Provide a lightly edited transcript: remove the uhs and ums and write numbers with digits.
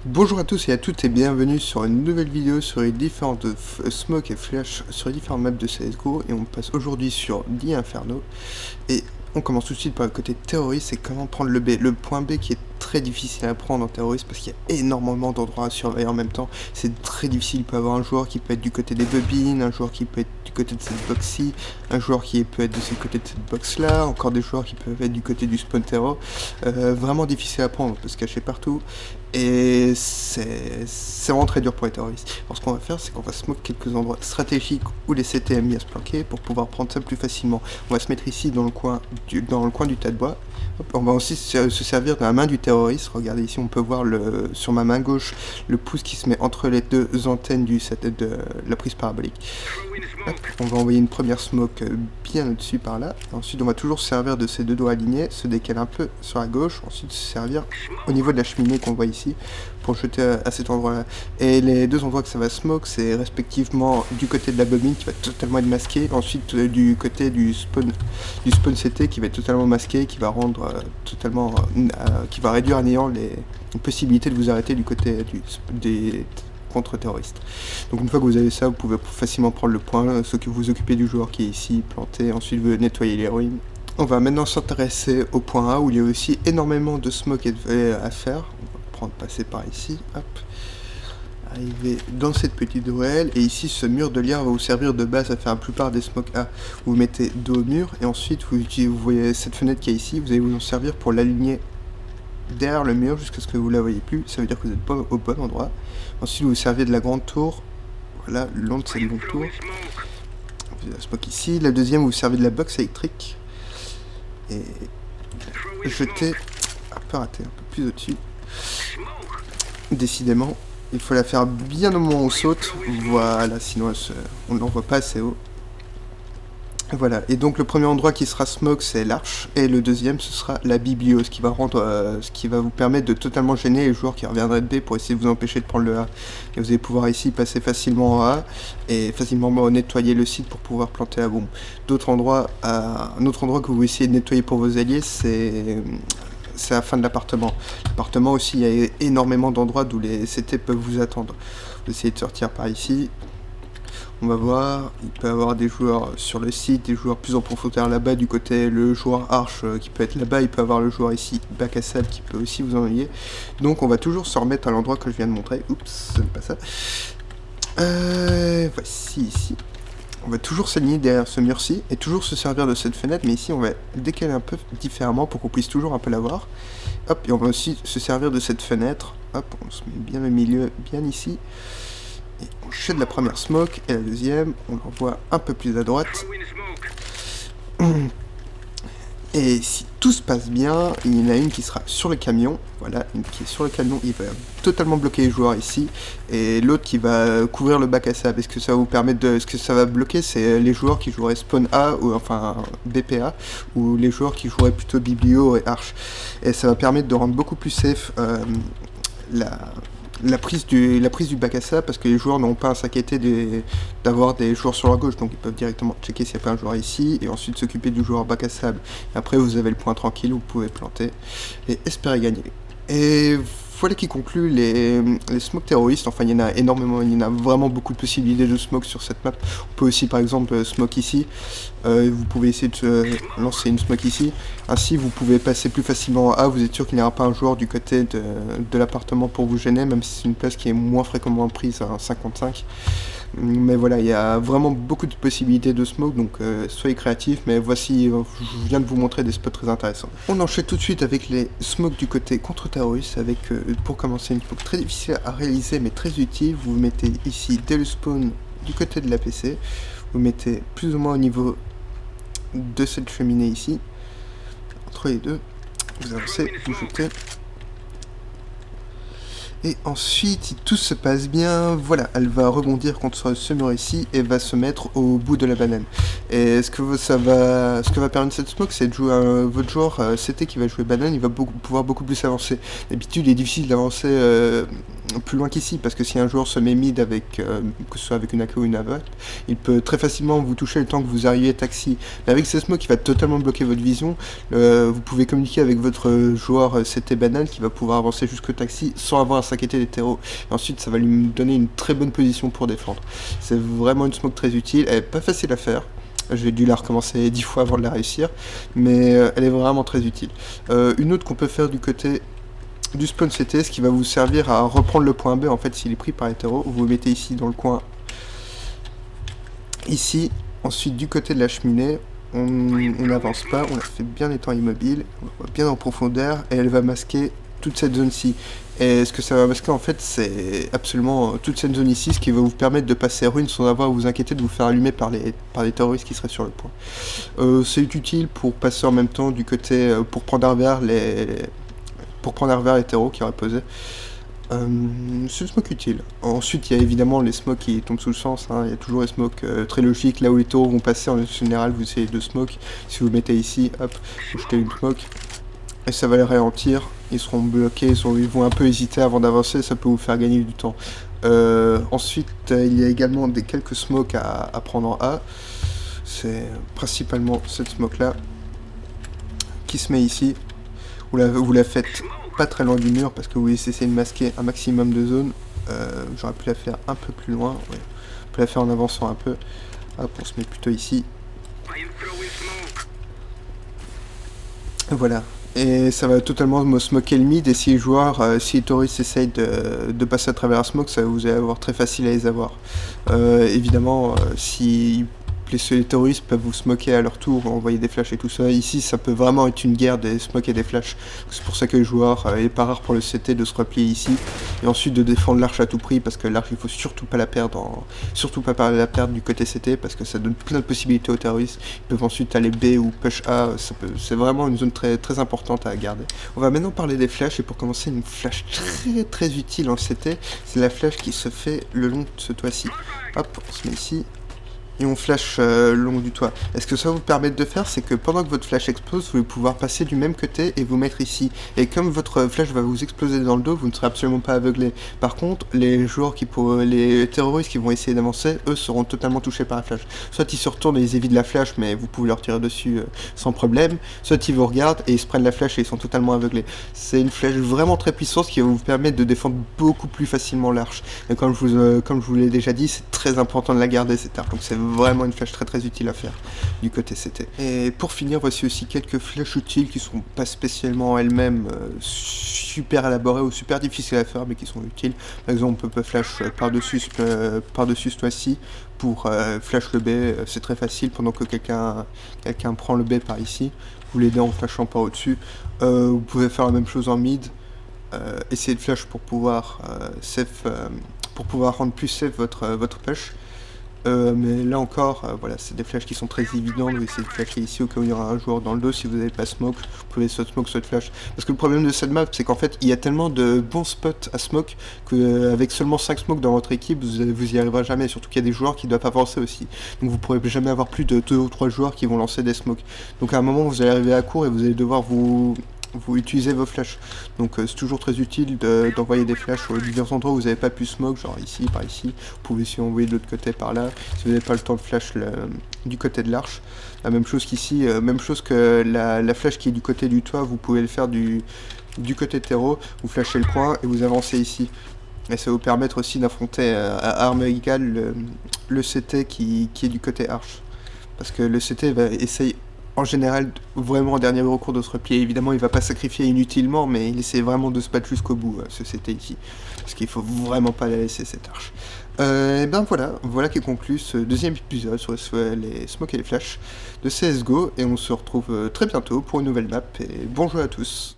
Bonjour à tous et à toutes et bienvenue sur une nouvelle vidéo sur les différentes smoke et flash sur les différentes maps de CSGO et on passe aujourd'hui sur The Inferno et on commence tout de suite par le côté terroriste et comment prendre le B. Le point B qui est très difficile à prendre en terroriste parce qu'il y a énormément d'endroits à surveiller en même temps. C'est très difficile, il peut y avoir un joueur qui peut être du côté des bobines, un joueur qui peut être du côté de cette box-ci, un joueur qui peut être de ce côté de cette box-là, encore des joueurs qui peuvent être du côté du spawn terror. Vraiment difficile à prendre, on peut se cacher partout. Et c'est vraiment très dur pour les terroristes. Alors ce qu'on va faire, c'est qu'on va smoke quelques endroits stratégiques où les CT aiment bien se planquer pour pouvoir prendre ça plus facilement. On va se mettre ici dans le coin du tas de bois. Hop, on va aussi se servir de la main du terroriste. Regardez ici, on peut voir sur ma main gauche le pouce qui se met entre les deux antennes de la prise parabolique. Hop, on va envoyer une première smoke bien au-dessus par là. Ensuite, on va toujours se servir de ces deux doigts alignés, se décaler un peu sur la gauche. Ensuite, se servir au niveau de la cheminée qu'on voit ici pour jeter à cet endroit-là. Et les deux endroits que ça va smoke, c'est respectivement du côté de la bobine qui va totalement être masqué, ensuite du côté du spawn CT qui va être totalement masqué, qui va rendre qui va réduire à néant les possibilités de vous arrêter du côté des contre-terroristes. Donc une fois que vous avez ça, vous pouvez facilement prendre le point, vous occuper du joueur qui est ici, planté, ensuite vous nettoyer les ruines. On va maintenant s'intéresser au point A où il y a aussi énormément de smoke à faire. Passer par ici, hop, arriver dans cette petite ruelle, et ici ce mur de lierre va vous servir de base à faire la plupart des smokes A. Vous mettez dos au mur et ensuite vous voyez cette fenêtre qui est ici, vous allez vous en servir pour l'aligner derrière le mur jusqu'à ce que vous la voyez plus, ça veut dire que vous n'êtes pas au bon endroit. Ensuite vous vous servez de la grande tour, voilà, le long de cette grande tour, vous avez la smoke ici. La deuxième, vous vous servez de la box électrique et jetez un peu raté, un peu plus au-dessus. Décidément, il faut la faire bien au moment où on saute. Voilà, sinon on ne l'envoie pas assez haut. Voilà, et donc le premier endroit qui sera smoke, c'est l'arche, et le deuxième, ce sera la biblio, ce qui va vous permettre de totalement gêner les joueurs qui reviendraient de B pour essayer de vous empêcher de prendre le A. Et vous allez pouvoir ici passer facilement en A, et facilement nettoyer le site pour pouvoir planter la bombe. Un autre endroit que vous essayez de nettoyer pour vos alliés, c'est la fin de l'appartement. L'appartement aussi, il y a énormément d'endroits d'où les CT peuvent vous attendre. Vous essayez de sortir par ici. On va voir, il peut y avoir des joueurs sur le site, des joueurs plus en profondeur là-bas du côté, le joueur arche qui peut être là-bas, il peut y avoir le joueur ici, bac à sable, qui peut aussi vous ennuyer. Donc on va toujours se remettre à l'endroit que je viens de montrer. Oups, ce n'est pas ça. Voici ici. On va toujours s'aligner derrière ce mur-ci et toujours se servir de cette fenêtre, mais ici on va décaler un peu différemment pour qu'on puisse toujours un peu la voir. Hop, et on va aussi se servir de cette fenêtre. Hop, on se met bien au milieu, bien ici. Et on jette la première smoke et la deuxième, on l'envoie un peu plus à droite. Et si tout se passe bien, il y en a une qui sera sur le camion. Voilà, une qui est sur le camion, il va totalement bloquer les joueurs ici. Et l'autre qui va couvrir le bac à sable. Est-ce que ça va vous permettre de... Ce que ça va bloquer, c'est les joueurs qui joueraient spawn A, ou enfin BPA, ou les joueurs qui joueraient plutôt biblio et arche. Et ça va permettre de rendre beaucoup plus safe la prise du bac à sable, parce que les joueurs n'ont pas à s'inquiéter d'avoir des joueurs sur la gauche, donc ils peuvent directement checker s'il n'y a pas un joueur ici et ensuite s'occuper du joueur bac à sable. Et après vous avez le point tranquille, vous pouvez planter et espérer gagner. Et voilà qui conclut les smokes terroristes. Enfin, il y en a énormément, il y en a vraiment beaucoup de possibilités de smoke sur cette map. On peut aussi par exemple smoke ici, vous pouvez essayer de lancer une smoke ici, ainsi vous pouvez passer plus facilement en A, vous êtes sûr qu'il n'y aura pas un joueur du côté de l'appartement pour vous gêner, même si c'est une place qui est moins fréquemment prise à 55. Mais voilà, il y a vraiment beaucoup de possibilités de smoke, donc soyez créatifs, mais voici, je viens de vous montrer des spots très intéressants. On enchaîne tout de suite avec les smokes du côté contre-terroriste, avec, pour commencer, une smoke très difficile à réaliser, mais très utile. Vous mettez ici dès le spawn du côté de la PC, vous mettez plus ou moins au niveau de cette cheminée ici, entre les deux, vous avancez, vous jetez. Et ensuite, si tout se passe bien, voilà, elle va rebondir contre ce mur ici et va se mettre au bout de la banane. Et ce que va permettre cette smoke, c'est de jouer votre joueur CT qui va jouer banane, il va pouvoir beaucoup plus avancer. D'habitude, il est difficile d'avancer plus loin qu'ici, parce que si un joueur se met mid avec, que ce soit avec une AK ou une AVAP, il peut très facilement vous toucher le temps que vous arrivez taxi. Mais avec cette smoke, il va totalement bloquer votre vision. Vous pouvez communiquer avec votre joueur CT banane qui va pouvoir avancer jusqu'au taxi sans avoir s'inquiéter des terreaux. Et ensuite ça va lui donner une très bonne position pour défendre. C'est vraiment une smoke très utile, elle est pas facile à faire. J'ai dû la recommencer 10 fois avant de la réussir, mais elle est vraiment très utile. Une autre qu'on peut faire du côté du spawn CT, ce qui va vous servir à reprendre le point B, en fait s'il est pris par les terreaux, vous le mettez ici dans le coin, ici. Ensuite du côté de la cheminée, on n'avance pas, on la fait bien étant immobile, on la voit bien en profondeur, et elle va masquer toute cette zone-ci. Et ce que ça va masquer en fait, c'est absolument toute cette zone ici, ce qui va vous permettre de passer rune sans avoir à vous inquiéter de vous faire allumer par les terroristes qui seraient sur le point. C'est utile pour passer en même temps du côté, pour prendre à revers les terreaux qui auraient posé. C'est une smoke utile. Ensuite, il y a évidemment les smokes qui tombent sous le sens, hein. Il y a toujours les smokes très logiques, là où les taureaux vont passer, en général, vous essayez de smoke. Si vous mettez ici, hop, vous jetez une smoke, et ça va les ralentir, ils seront bloqués, ils vont un peu hésiter avant d'avancer, ça peut vous faire gagner du temps. Ensuite, il y a également quelques smokes à prendre en A. C'est principalement cette smoke-là, qui se met ici. Vous la faites pas très loin du mur parce que vous essayez de masquer un maximum de zones. J'aurais pu la faire un peu plus loin, ouais. On peut la faire en avançant un peu. Hop, on se met plutôt ici. Voilà. Et ça va totalement me smoker le mid, et si les joueurs, si les terroristes essayent de passer à travers un smoke, ça vous allez avoir très facile à les avoir. Évidemment, si les terroristes peuvent vous smoker à leur tour, envoyer des flashs et tout ça. Ici, ça peut vraiment être une guerre des smokes et des flashs. C'est pour ça que les joueurs, il est pas rare pour le CT de se replier ici, et ensuite de défendre l'arche à tout prix, parce que l'arche, il faut surtout pas la perdre, surtout pas la perdre du côté CT, parce que ça donne plein de possibilités aux terroristes. Ils peuvent ensuite aller B ou push A, c'est vraiment une zone très, très importante à garder. On va maintenant parler des flashs, et pour commencer, une flash très très utile en CT, c'est la flash qui se fait le long de ce toit-ci. Hop, on se met ici. Et on flash le long du toit. Et ce que ça va vous permettre de faire, c'est que pendant que votre flash explose, vous allez pouvoir passer du même côté et vous mettre ici. Et comme votre flash va vous exploser dans le dos, vous ne serez absolument pas aveuglé. Par contre, les joueurs les terroristes qui vont essayer d'avancer, eux seront totalement touchés par la flash. Soit ils se retournent et ils évitent la flash, mais vous pouvez leur tirer dessus sans problème. Soit ils vous regardent et ils se prennent la flash et ils sont totalement aveuglés. C'est une flèche vraiment très puissante qui va vous permettre de défendre beaucoup plus facilement l'arche. Et comme je vous l'ai déjà dit, c'est très important de la garder cette arche. Donc c'est vraiment une flèche très très utile à faire du côté CT. Et pour finir, voici aussi quelques flèches utiles qui sont pas spécialement en elles-mêmes super élaborées ou super difficiles à faire, mais qui sont utiles. Par exemple, on peut flash par-dessus ce toit-ci pour flash le B, c'est très facile pendant que quelqu'un prend le B par ici. Vous l'aidez en flashant par au-dessus. Vous pouvez faire la même chose en mid. Essayer de flash pour pouvoir rendre plus safe votre push. Mais là encore, voilà, c'est des flashs qui sont très évidentes. Vous essayez de flasher ici au cas où il y aura un joueur dans le dos. Si vous n'avez pas smoke, vous pouvez soit smoke, soit flash. Parce que le problème de cette map, c'est qu'en fait, il y a tellement de bons spots à smoke qu'avec seulement 5 smokes dans votre équipe, vous y arriverez jamais. Surtout qu'il y a des joueurs qui doivent avancer aussi. Donc vous pourrez jamais avoir plus de 2 ou 3 joueurs qui vont lancer des smokes. Donc à un moment, vous allez arriver à court et vous allez devoir vous utilisez vos flashs. Donc c'est toujours très utile d'envoyer des flashs sur divers endroits où vous n'avez pas pu smoke, genre ici, par ici. Vous pouvez aussi envoyer de l'autre côté par là. Si vous n'avez pas le temps de flash du côté de l'arche. La même chose qu'ici, même chose que la flash qui est du côté du toit, vous pouvez le faire du côté terreau. Vous flashez le coin et vous avancez ici. Et ça va vous permettre aussi d'affronter à armes égales le CT qui est du côté arche. Parce que le CT va essayer en général, vraiment en dernier recours de se replier. Évidemment, il va pas sacrifier inutilement, mais il essaie vraiment de se battre jusqu'au bout, ce CT ici. Parce qu'il faut vraiment pas la laisser, cette arche. Et ben voilà qui conclut ce deuxième épisode sur les smokes et les flashs de CSGO. Et on se retrouve très bientôt pour une nouvelle map. Et bonjour à tous.